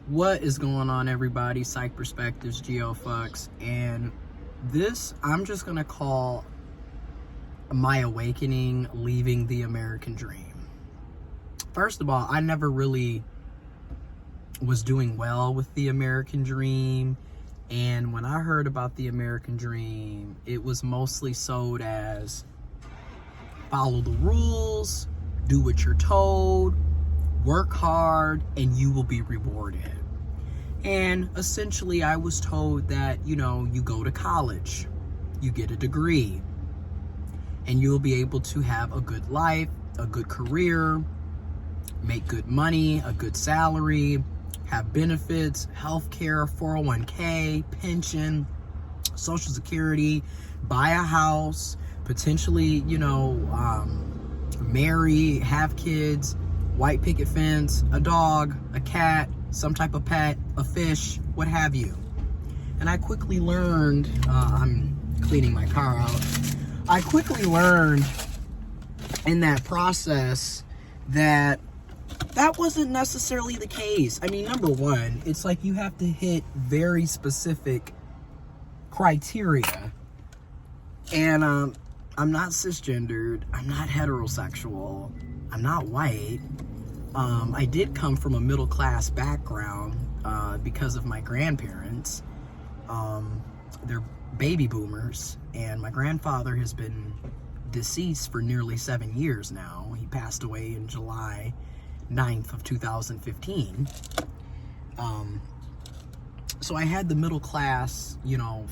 What is going on, everybody? Psych Perspectives, GeoFucks, and this I'm just gonna call my awakening, leaving the American dream. First of all, I never really was doing well with the American dream, and when I heard about the American dream, it was mostly sold as follow the rules, do what you're told, work hard, and you will be rewarded. And essentially, I was told that, you go to college, you get a degree, and you'll be able to have a good life, a good career, make good money, a good salary, have benefits, healthcare, 401k, pension, Social Security, buy a house, potentially, marry, have kids, white picket fence, a dog, a cat, some type of pet, a fish, what have you. And I quickly learned, I'm cleaning my car out, I quickly learned in that process that wasn't necessarily the case. I mean, number one, it's like you have to hit very specific criteria. And I'm not cisgendered, I'm not heterosexual, I'm not white. I did come from a middle class background because of my grandparents. They're baby boomers, and my grandfather has been deceased for nearly 7 years now. He passed away in July 9th of 2015. So I had the middle class,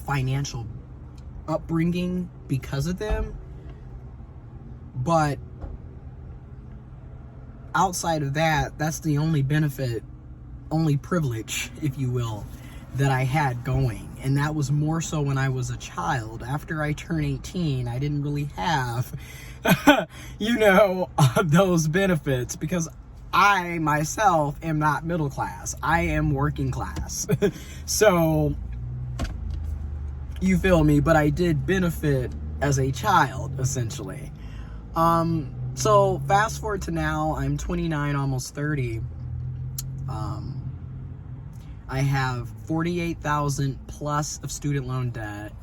financial upbringing because of them. But outside of that, that's the only benefit, only privilege, if you will, that I had going. And that was more so when I was a child. After I turned 18, I didn't really have, those benefits, because I myself am not middle class. I am working class. So, you feel me? But I did benefit as a child, essentially. So fast forward to now, I'm 29, almost 30. I have $48,000 plus of student loan debt.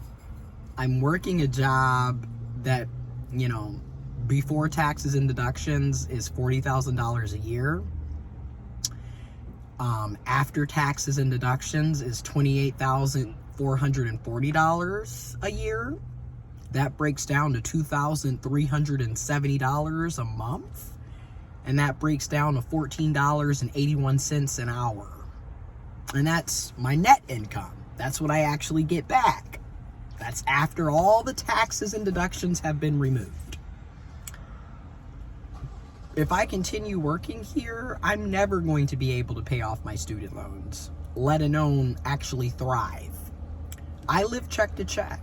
I'm working a job that, before taxes and deductions is $40,000 a year. After taxes and deductions is $28,440 a year. That breaks down to $2,370 a month. And that breaks down to $14.81 an hour. And that's my net income. That's what I actually get back. That's after all the taxes and deductions have been removed. If I continue working here, I'm never going to be able to pay off my student loans, let alone actually thrive. I live check to check.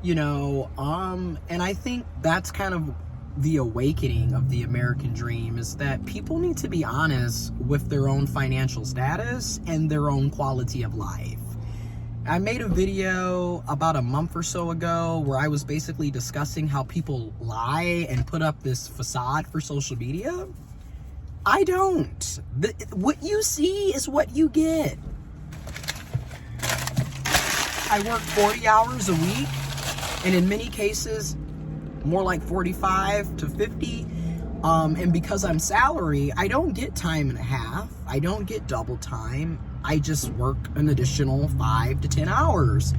And I think that's kind of the awakening of the American dream, is that people need to be honest with their own financial status and their own quality of life. I made a video about a month or so ago where I was basically discussing how people lie and put up this facade for social media. I don't. What you see is what you get. I work 40 hours a week, and in many cases, more like 45 to 50. And because I'm salary, I don't get time and a half. I don't get double time. I just work an additional 5 to 10 hours.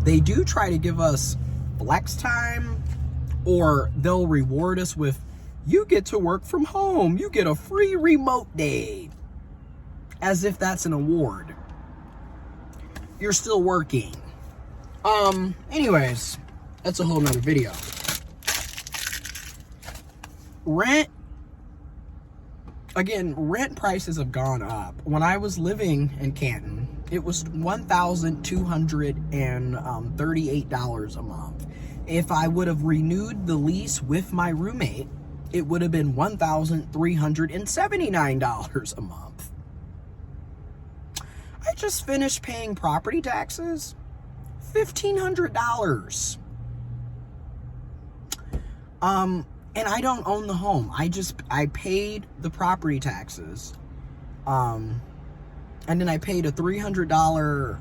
They do try to give us flex time, or they'll reward us with, you get to work from home. You get a free remote day. As if that's an award. You're still working. Anyways, that's a whole nother video. Rent prices have gone up. When I was living in Canton, it was $1,238 a month. If I would have renewed the lease with my roommate, it would have been $1,379 a month. I just finished paying property taxes, $1,500. And I don't own the home. I paid the property taxes. And then I paid a $300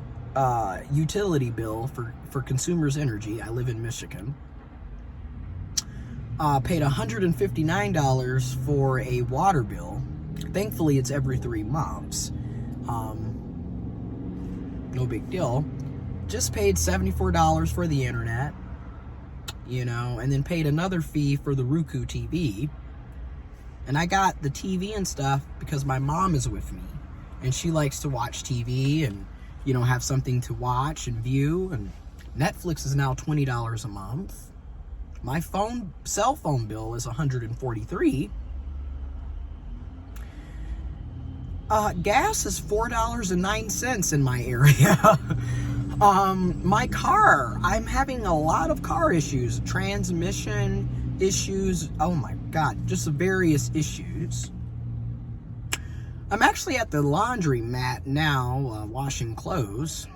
utility bill for Consumers Energy. I live in Michigan. Paid $159 for a water bill. Thankfully, it's every 3 months. No big deal. Just paid $74 for the internet, and then paid another fee for the Roku TV. And I got the TV and stuff because my mom is with me, and she likes to watch TV and, have something to watch and view. And Netflix is now $20 a month. My cell phone bill is $143. Gas is $4.09 in my area. My car, I'm having a lot of car issues, transmission issues. Oh my God, just various issues. I'm actually at the laundromat now, washing clothes.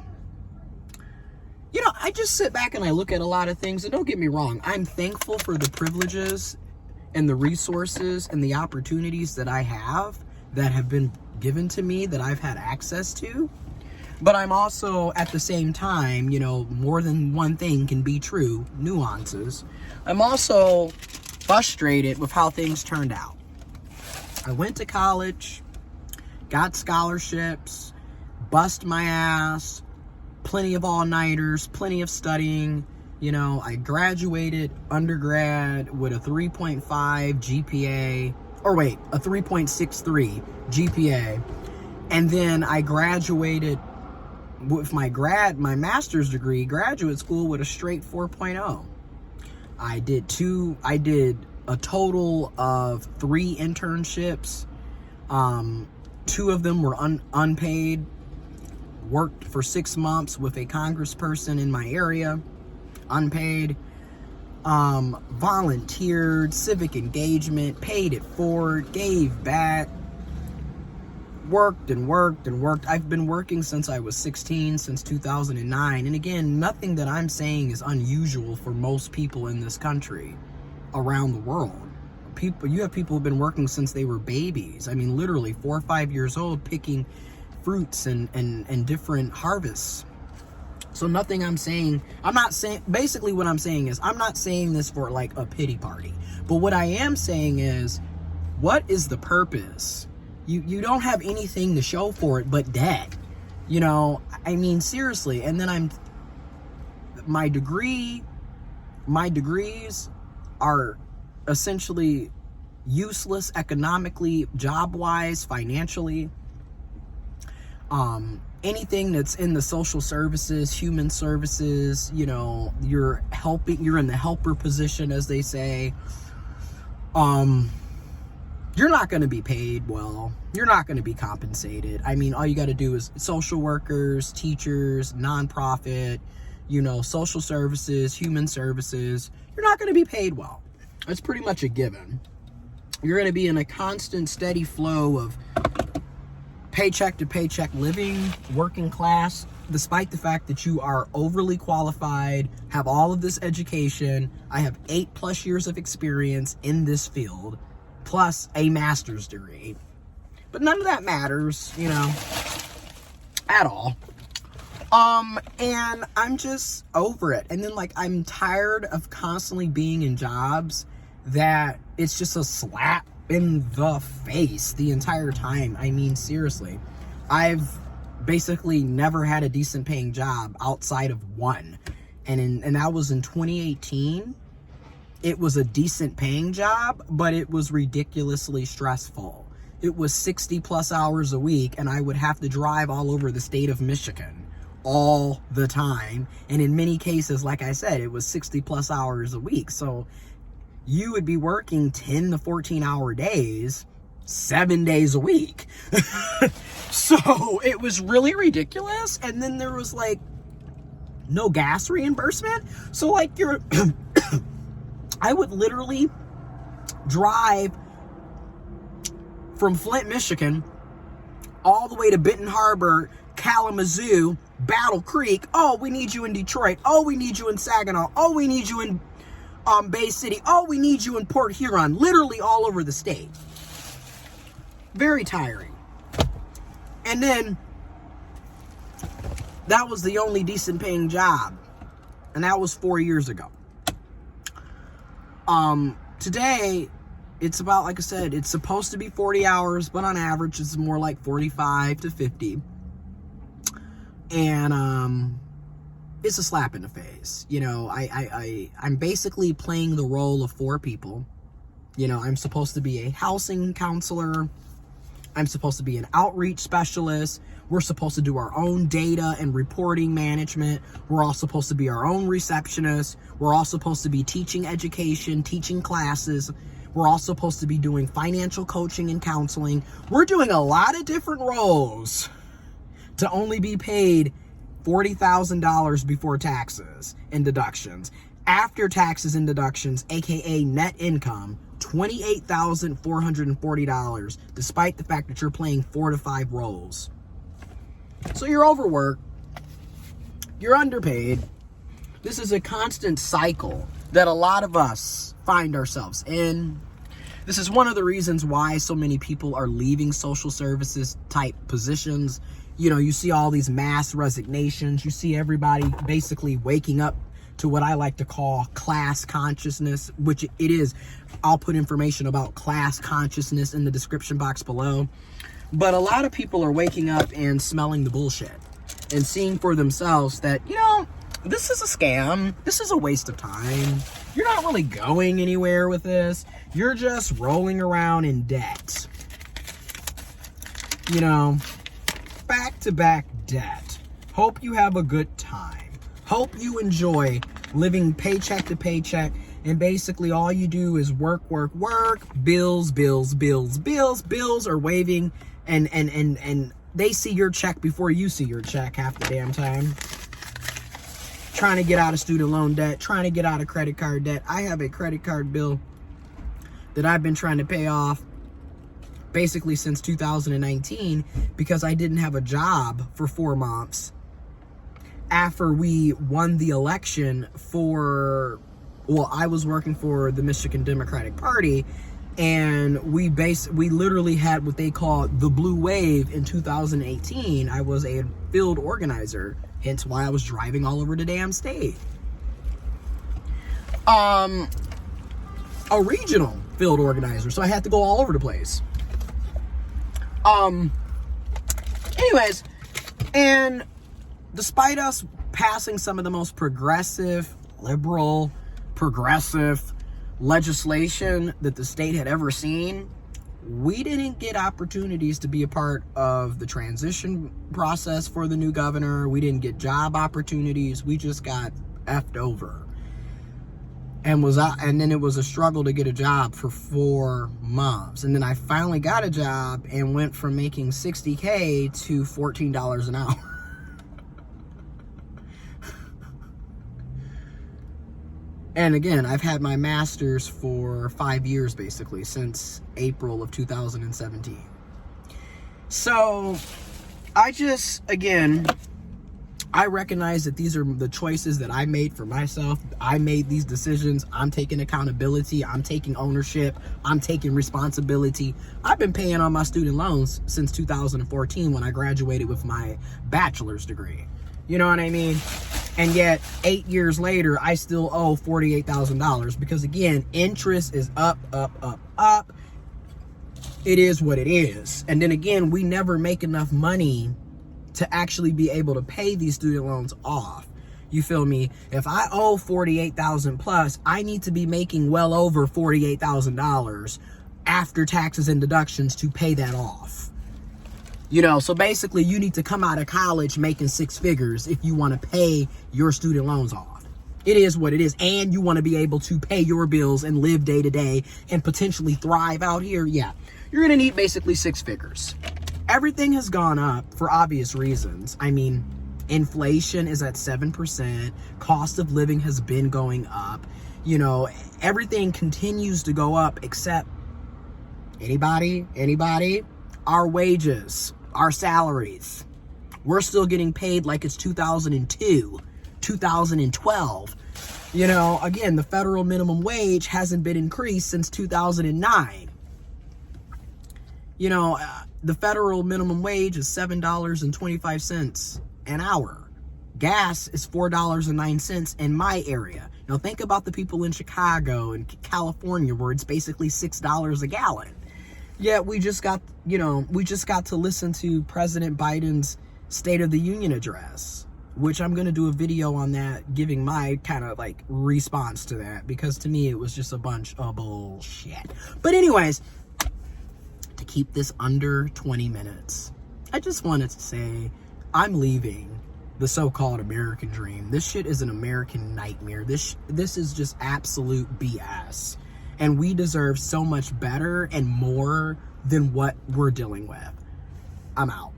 I just sit back and I look at a lot of things, and don't get me wrong, I'm thankful for the privileges and the resources and the opportunities that I have that have been given to me, that I've had access to. But I'm also, at the same time, more than one thing can be true, nuances. I'm also frustrated with how things turned out. I went to college, got scholarships, bust my ass, plenty of all-nighters, plenty of studying. I graduated undergrad with a 3.5 GPA, a 3.63 GPA. And then I graduated with my master's degree, graduate school, with a straight 4.0. I did a total of 3 internships. 2 of them were unpaid. Worked for 6 months with a congressperson in my area, unpaid. Volunteered, civic engagement, paid it forward, gave back. Worked and worked and worked. I've been working since I was 16, since 2009. And again, nothing that I'm saying is unusual for most people in this country, around the world. You have people who've been working since they were babies. I mean, literally 4 or 5 years old, picking fruits and different harvests. So nothing basically what I'm saying is, I'm not saying this for like a pity party. But what I am saying is, what is the purpose? You don't have anything to show for it but debt. I mean, seriously. And then my degrees are essentially useless economically, job-wise, financially. Anything that's in the social services, human services, you're in the helper position, as they say. You're not going to be paid well. You're not going to be compensated. I mean, all you got to do is social workers, teachers, nonprofit, social services, human services. You're not going to be paid well. That's pretty much a given. You're going to be in a constant, steady flow of paycheck to paycheck living, working class, despite the fact that you are overly qualified, have all of this education. I have 8+ years of experience in this field, plus a master's degree. But none of that matters, at all. And I'm just over it. And then, I'm tired of constantly being in jobs that it's just a slap in the face the entire time. I mean, seriously. I've basically never had a decent paying job outside of one. And that was in 2018. It was a decent paying job, but it was ridiculously stressful. It was 60+ hours a week, and I would have to drive all over the state of Michigan all the time. And in many cases, like I said, it was 60+ hours a week. So you would be working 10 to 14-hour days, 7 days a week. So it was really ridiculous. And then there was no gas reimbursement. So I would literally drive from Flint, Michigan, all the way to Benton Harbor, Kalamazoo, Battle Creek. Oh, we need you in Detroit. Oh, we need you in Saginaw. Oh, we need you in Bay City. Oh, we need you in Port Huron. Literally all over the state. Very tiring. And then That was the only decent paying job. And that was 4 years ago. Today, it's about, like I said, it's supposed to be 40 hours, but on average, it's more like 45 to 50. And, it's a slap in the face. You know, I'm basically playing the role of 4 people. You know, I'm supposed to be a housing counselor. I'm supposed to be an outreach specialist. We're supposed to do our own data and reporting management. We're all supposed to be our own receptionists. We're all supposed to be teaching education, teaching classes. We're all supposed to be doing financial coaching and counseling. We're doing a lot of different roles to only be paid $40,000 before taxes and deductions. After taxes and deductions, aka net income, $28,440, despite the fact that you're playing 4 to 5 roles. So you're overworked, you're underpaid. This is a constant cycle that a lot of us find ourselves in. This is one of the reasons why so many people are leaving social services type positions. You know, you see all these mass resignations. You see everybody basically waking up to what I like to call class consciousness, which it is. I'll put information about class consciousness in the description box below. But a lot of people are waking up and smelling the bullshit and seeing for themselves that, you know, this is a scam. This is a waste of time. You're not really going anywhere with this. You're just rolling around in debt. You know, back-to-back debt. Hope you have a good time. Hope you enjoy living paycheck to paycheck, and basically all you do is work, bills are waving, and they see your check before you see your check half the damn time. Trying to get out of student loan debt, trying to get out of credit card debt. I have a credit card bill that I've been trying to pay off basically since 2019 because I didn't have a job for 4 months after we won the election I was working for the Michigan Democratic Party, and we literally had what they call the blue wave in 2018. I was a field organizer, hence why I was driving all over the damn state. A regional field organizer, so I had to go all over the place. Anyways, and despite us passing some of the most progressive legislation that the state had ever seen, we didn't get opportunities to be a part of the transition process for the new governor. We didn't get job opportunities. We just got effed over. And then it was a struggle to get a job for 4 months. And then I finally got a job and went from making $60K to $14 an hour. And again, I've had my master's for 5 years, basically, since April of 2017. So, I recognize that these are the choices that I made for myself. I made these decisions. I'm taking accountability. I'm taking ownership. I'm taking responsibility. I've been paying on my student loans since 2014 when I graduated with my bachelor's degree. You know what I mean? And yet, 8 years later, I still owe $48,000 because, again, interest is up. It is what it is. And then again, we never make enough money to actually be able to pay these student loans off. You feel me? If I owe $48,000 plus, I need to be making well over $48,000 after taxes and deductions to pay that off. You know, so basically you need to come out of college making 6 figures if you want to pay your student loans off. It is what it is. And you want to be able to pay your bills and live day to day and potentially thrive out here. Yeah, you're going to need basically 6 figures. Everything has gone up for obvious reasons. I mean, inflation is at 7%. Cost of living has been going up. You know, everything continues to go up except anybody, our wages, our salaries. We're still getting paid like it's 2002, 2012. You know, again, the federal minimum wage hasn't been increased since 2009. You know, the federal minimum wage is $7.25, an hour. Gas is $4.09 in my area. Now think about the people in Chicago and California where it's basically $6 a gallon. Yet we just got to listen to President Biden's State of the Union address, which I'm going to do a video on that, giving my kind of like response to that, because to me it was just a bunch of bullshit. But anyways, to keep this under 20 minutes, I just wanted to say I'm leaving the so-called American dream. This shit is an American nightmare. This is just absolute BS. And we deserve so much better and more than what we're dealing with. I'm out.